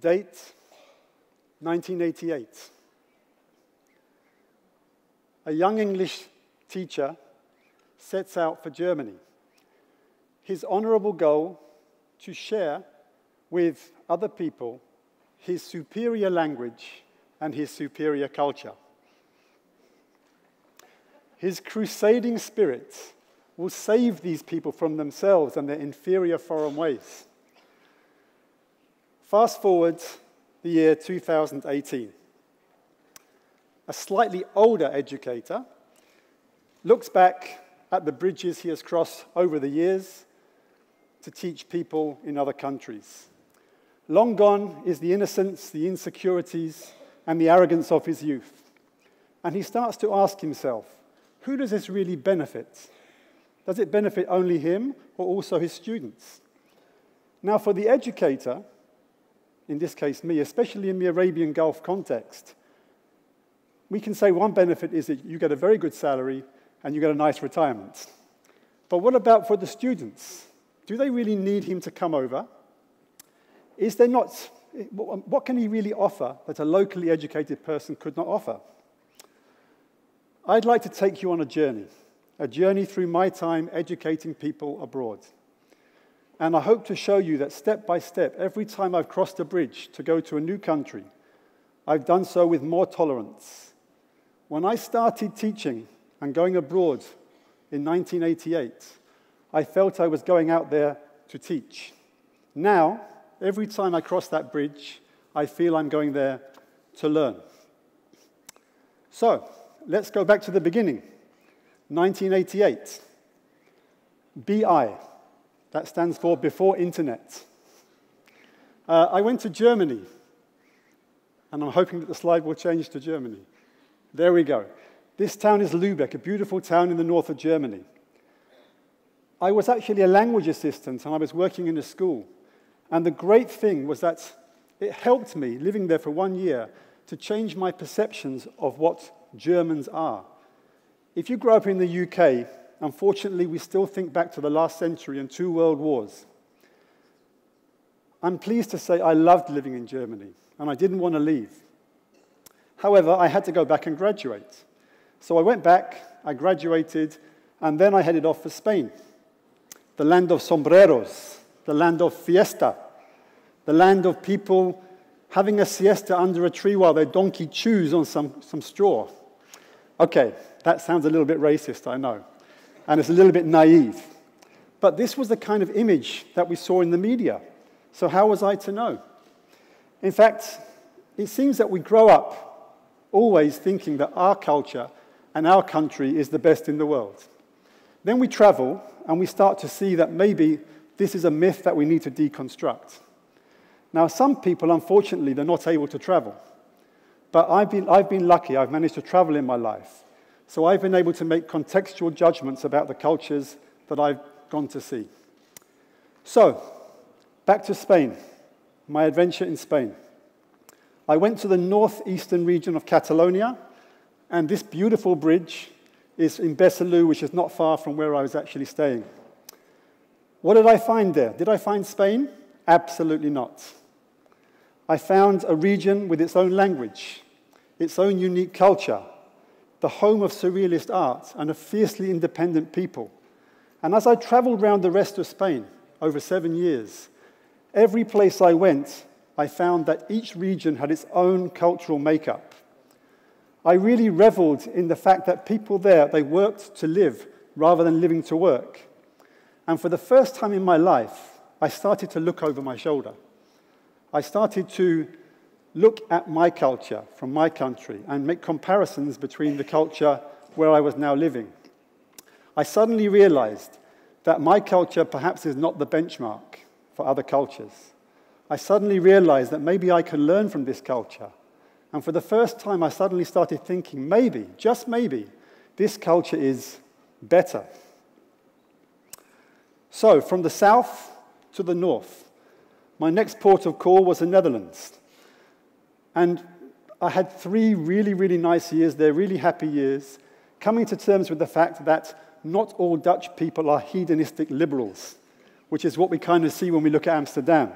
Date, 1988. A young English teacher sets out for Germany. His honorable goal, to share with other people his superior language and his superior culture. His crusading spirit will save these people from themselves and their inferior foreign ways. Fast forward the year 2018. A slightly older educator looks back at the bridges he has crossed over the years to teach people in other countries. Long gone is the innocence, the insecurities, and the arrogance of his youth. And he starts to ask himself, who does this really benefit? Does it benefit only him or also his students? Now, for the educator, in this case me, especially in the Arabian Gulf context, we can say one benefit is that you get a very good salary and you get a nice retirement. But what about for the students? Do they really need him to come over? Is there not, what can he really offer that a locally educated person could not offer? I'd like to take you on a journey through my time educating people abroad. And I hope to show you that step by step, every time I've crossed a bridge to go to a new country, I've done so with more tolerance. When I started teaching and going abroad in 1988, I felt I was going out there to teach. Now, every time I cross that bridge, I feel I'm going there to learn. So, let's go back to the beginning. 1988. BI. That stands for before internet. I went to Germany. And I'm hoping that the slide will change to Germany. There we go. This town is Lübeck, a beautiful town in the north of Germany. I was actually a language assistant, and I was working in a school. And the great thing was that it helped me, living there for 1 year, to change my perceptions of what Germans are. If you grow up in the UK, unfortunately, we still think back to the last century and 2 world wars. I'm pleased to say I loved living in Germany, and I didn't want to leave. However, I had to go back and graduate. So I went back, I graduated, and then I headed off for Spain, the land of sombreros, the land of fiesta, the land of people having a siesta under a tree while their donkey chews on some straw. Okay, that sounds a little bit racist, I know, and it's a little bit naive. But this was the kind of image that we saw in the media. So how was I to know? In fact, it seems that we grow up always thinking that our culture and our country is the best in the world. Then we travel and we start to see that maybe this is a myth that we need to deconstruct. Now, some people, unfortunately, they're not able to travel. But I've been lucky. I've managed to travel in my life. So I've been able to make contextual judgments about the cultures that I've gone to see. So, back to Spain, my adventure in Spain. I went to the northeastern region of Catalonia, and this beautiful bridge is in Besalú, which is not far from where I was actually staying. What did I find there? Did I find Spain? Absolutely not. I found a region with its own language, its own unique culture, the home of surrealist art and a fiercely independent people. And as I traveled around the rest of Spain over 7 years, every place I went, I found that each region had its own cultural makeup. I really reveled in the fact that people there, they worked to live rather than living to work. And for the first time in my life, I started to look over my shoulder. I started to look at my culture from my country and make comparisons between the culture where I was now living. I suddenly realized that my culture perhaps is not the benchmark for other cultures. I suddenly realized that maybe I can learn from this culture. And for the first time, I suddenly started thinking, maybe, just maybe, this culture is better. So, from the south to the north, my next port of call was the Netherlands. And I had 3 really, really nice years there, really happy years, coming to terms with the fact that not all Dutch people are hedonistic liberals, which is what we kind of see when we look at Amsterdam.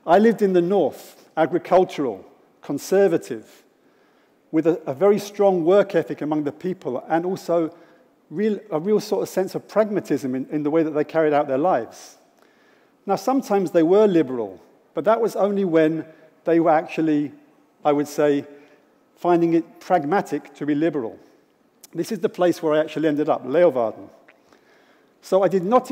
I lived in the north, agricultural, conservative, with a very strong work ethic among the people, and also a real sort of sense of pragmatism in the way that they carried out their lives. Now, sometimes they were liberal, but that was only when they were actually, I would say, finding it pragmatic to be liberal. This is the place where I actually ended up, Leeuwarden. So I did not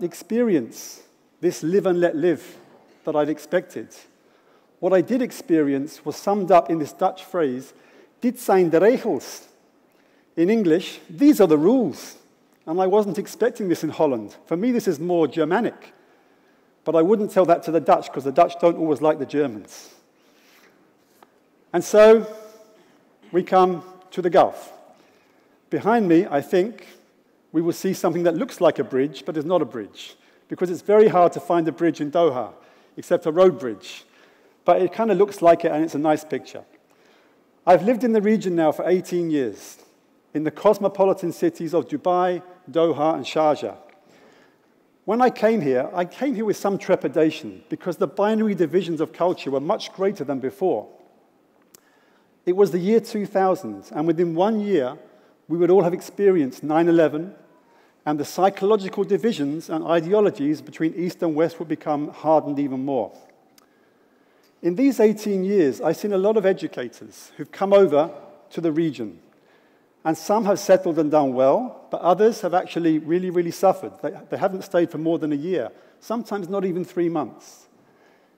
experience this live and let live that I'd expected. What I did experience was summed up in this Dutch phrase, dit zijn de regels. In English, these are the rules. And I wasn't expecting this in Holland. For me, this is more Germanic. But I wouldn't tell that to the Dutch, because the Dutch don't always like the Germans. And so, we come to the Gulf. Behind me, I think, we will see something that looks like a bridge, but is not a bridge, because it's very hard to find a bridge in Doha, except a road bridge. But it kind of looks like it, and it's a nice picture. I've lived in the region now for 18 years, in the cosmopolitan cities of Dubai, Doha, and Sharjah. When I came here with some trepidation, because the binary divisions of culture were much greater than before. It was the year 2000, and within 1 year, we would all have experienced 9/11, and the psychological divisions and ideologies between East and West would become hardened even more. In these 18 years, I've seen a lot of educators who've come over to the region, and some have settled and done well, but others have actually really, really suffered. They haven't stayed for more than a year, sometimes not even 3 months.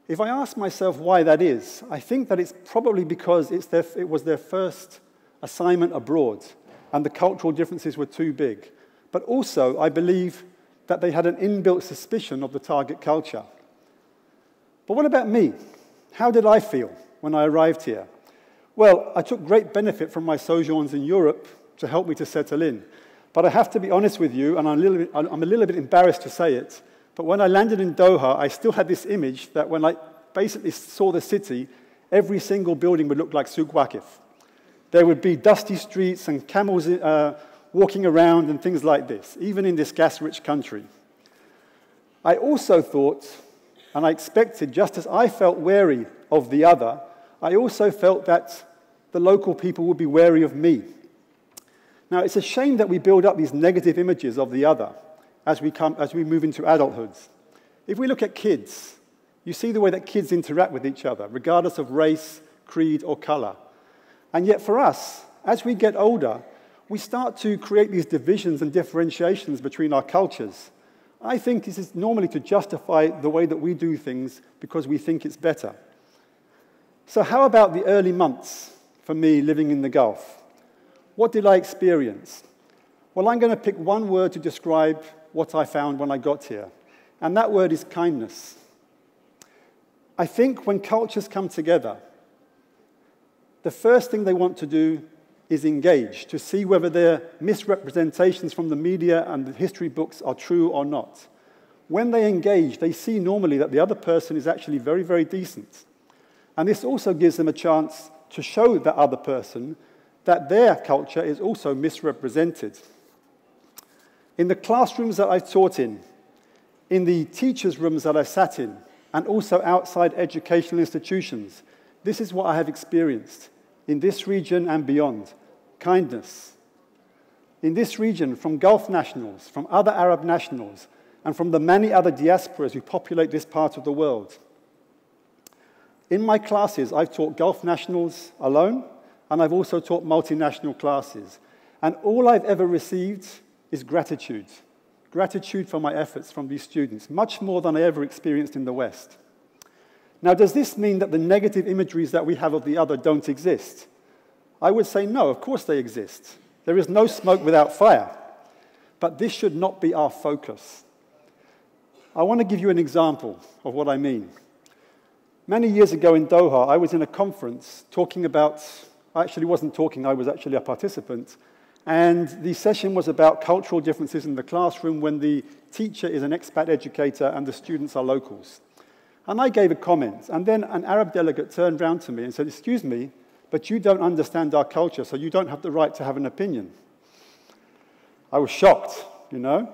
If I ask myself why that is, I think that it's probably because it was their first assignment abroad, and the cultural differences were too big. But also, I believe that they had an inbuilt suspicion of the target culture. But what about me? How did I feel when I arrived here? Well, I took great benefit from my sojourns in Europe to help me to settle in. But I have to be honest with you, and I'm a little bit embarrassed to say it, but when I landed in Doha, I still had this image that when I basically saw the city, every single building would look like Souk Waqif. There would be dusty streets and camels walking around and things like this, even in this gas-rich country. I also thought, and I expected, just as I felt wary of the other, I also felt that the local people would be wary of me. Now, it's a shame that we build up these negative images of the other as we move into adulthood. If we look at kids, you see the way that kids interact with each other, regardless of race, creed, or color. And yet for us, as we get older, we start to create these divisions and differentiations between our cultures. I think this is normally to justify the way that we do things because we think it's better. So how about the early months for me living in the Gulf? What did I experience? Well, I'm going to pick one word to describe what I found when I got here, and that word is kindness. I think when cultures come together, the first thing they want to do is engage, to see whether their misrepresentations from the media and the history books are true or not. When they engage, they see normally that the other person is actually very, very decent. And this also gives them a chance to show the other person that their culture is also misrepresented. In the classrooms that I've taught in the teachers' rooms that I sat in, and also outside educational institutions, this is what I have experienced in this region and beyond. Kindness. In this region, from Gulf nationals, from other Arab nationals, and from the many other diasporas who populate this part of the world. In my classes, I've taught Gulf nationals alone, and I've also taught multinational classes. And all I've ever received is gratitude. Gratitude for my efforts from these students, much more than I ever experienced in the West. Now, does this mean that the negative imageries that we have of the other don't exist? I would say no, of course they exist. There is no smoke without fire. But this should not be our focus. I want to give you an example of what I mean. Many years ago in Doha, I was in a conference talking about, I actually wasn't talking, I was actually a participant, and the session was about cultural differences in the classroom when the teacher is an expat educator and the students are locals. And I gave a comment, and then an Arab delegate turned round to me and said, "Excuse me, but you don't understand our culture, so you don't have the right to have an opinion." I was shocked, you know,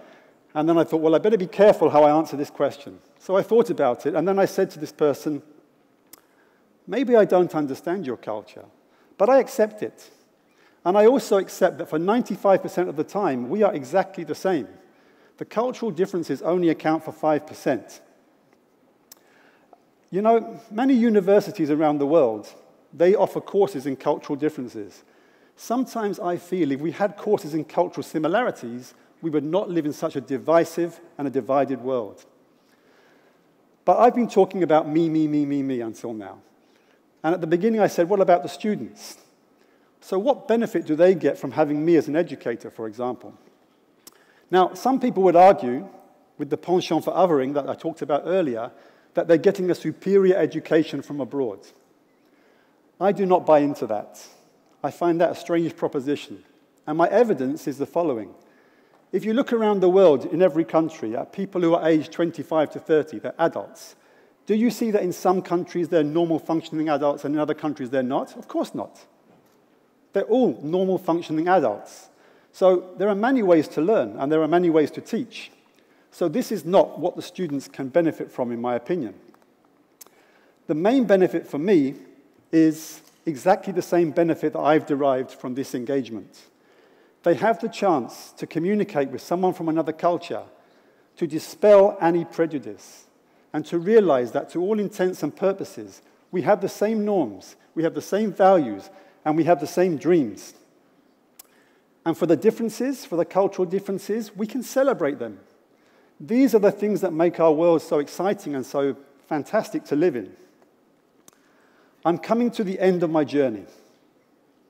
and then I thought, well, I better be careful how I answer this question. So I thought about it, and then I said to this person, Maybe I don't understand your culture, but I accept it. And I also accept that for 95% of the time, we are exactly the same. The cultural differences only account for 5%. You know, many universities around the world, they offer courses in cultural differences. Sometimes I feel if we had courses in cultural similarities, we would not live in such a divisive and a divided world. But I've been talking about me until now. And at the beginning I said, what about the students? So what benefit do they get from having me as an educator, for example? Now, some people would argue, with the penchant for othering that I talked about earlier, that they're getting a superior education from abroad. I do not buy into that. I find that a strange proposition. And my evidence is the following. If you look around the world in every country at people who are aged 25 to 30, they're adults, do you see that in some countries they're normal functioning adults and in other countries they're not? Of course not. They're all normal functioning adults. So there are many ways to learn and there are many ways to teach. So this is not what the students can benefit from, in my opinion. The main benefit for me is exactly the same benefit that I've derived from this engagement. They have the chance to communicate with someone from another culture, to dispel any prejudice, and to realize that to all intents and purposes, we have the same norms, we have the same values, and we have the same dreams. And for the differences, for the cultural differences, we can celebrate them. These are the things that make our world so exciting and so fantastic to live in. I'm coming to the end of my journey.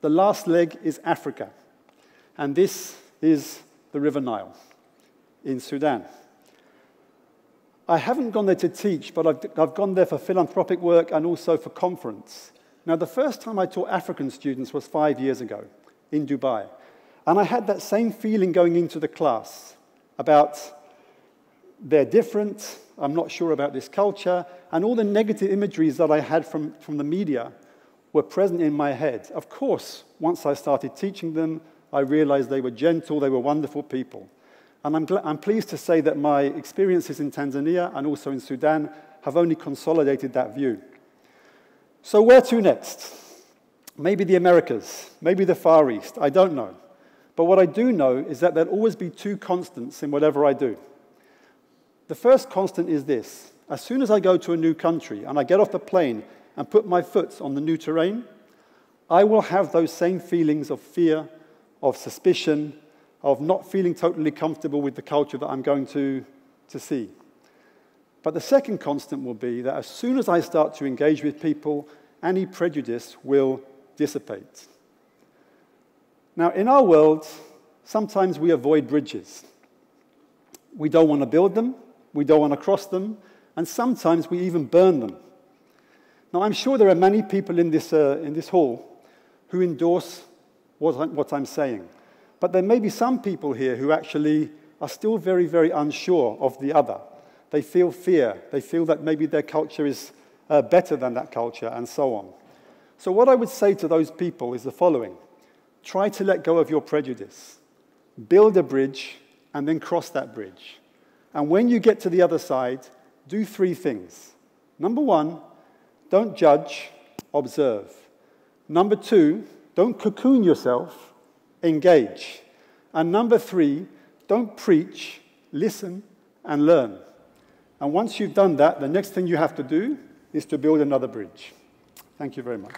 The last leg is Africa. And this is the River Nile in Sudan. I haven't gone there to teach, but I've gone there for philanthropic work and also for conference. Now, the first time I taught African students was 5 years ago in Dubai. And I had that same feeling going into the class about they're different, I'm not sure about this culture, and all the negative imageries that I had from the media were present in my head. Of course, once I started teaching them, I realized they were gentle, they were wonderful people. And I'm pleased to say that my experiences in Tanzania and also in Sudan have only consolidated that view. So where to next? Maybe the Americas, maybe the Far East, I don't know. But what I do know is that there'll always be two constants in whatever I do. The first constant is this. As soon as I go to a new country and I get off the plane and put my foot on the new terrain, I will have those same feelings of fear, of suspicion, of not feeling totally comfortable with the culture that I'm going to see. But the second constant will be that as soon as I start to engage with people, any prejudice will dissipate. Now, in our world, sometimes we avoid bridges. We don't want to build them, we don't want to cross them, and sometimes we even burn them. Now, I'm sure there are many people in this hall who endorse what I'm saying. But there may be some people here who actually are still very, very unsure of the other. They feel fear. They feel that maybe their culture is better than that culture, and so on. So what I would say to those people is the following. Try to let go of your prejudice. Build a bridge, and then cross that bridge. And when you get to the other side, do 3 things. Number 1, don't judge, observe. Number 2, don't cocoon yourself, engage. And number 3, don't preach, listen, and learn. And once you've done that, the next thing you have to do is to build another bridge. Thank you very much.